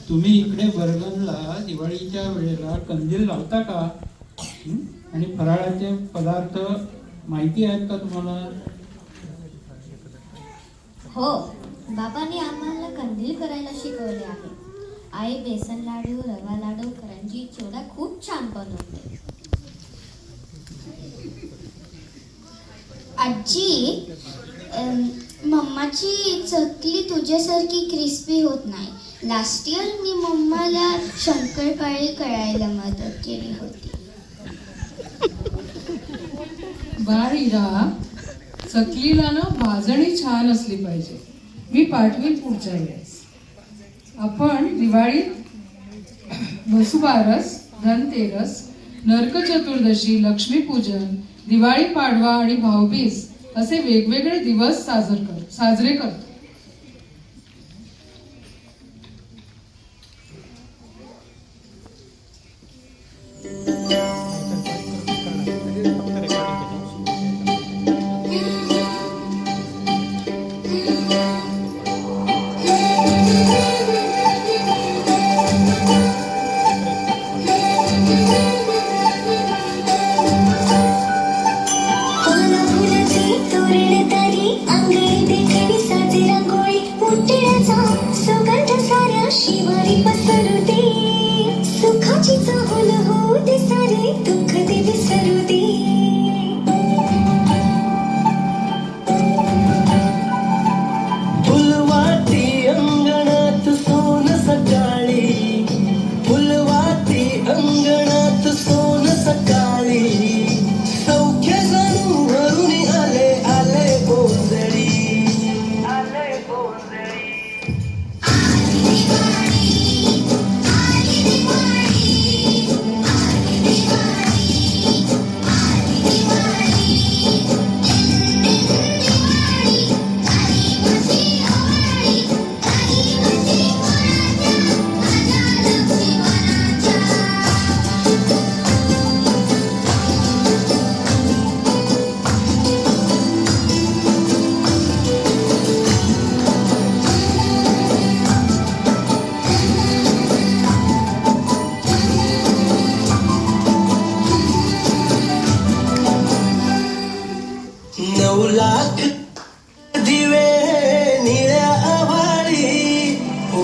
तुम्ही इकडे बरगणला दिवाळीच्या वेळेला कंदील लावता का? आणि फराळाचे पदार्थ माहिती आहेत का तुम्हाला? हो, बाबांनी आम्हाला कंदील करायला शिकवले आहे. आई बेसन लाडू, रवा लाडू, करंजी, चिवडा खूप छान बनवते. आजी, मम्माची चकली तुझ्यासारखी क्रिस्पी होत नाही. लास्ट इयर मी मम्माला शंकरपाळी करायला मदत केली होती. बाळीरा, चकलीला ना भाजणी छान असली पाहिजे. मी पाठवीन पुढच्या वेळेस. आपण दिवाळीत वसुबारस, धनतेरस, नरक चतुर्दशी, लक्ष्मीपूजन, दिवाळी पाडवा आणि भाऊबीज असे वेगवेगळे दिवस साजरे करतो.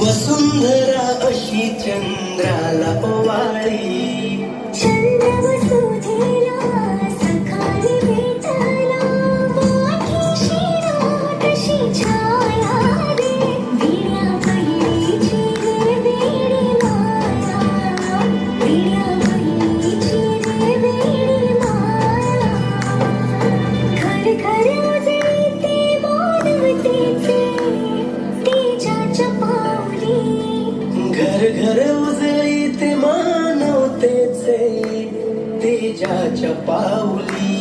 वसुंधरा अशी चंद्राला ओवाळी. घर उजळी ते मानवतेचे तेजाच्या पाऊली.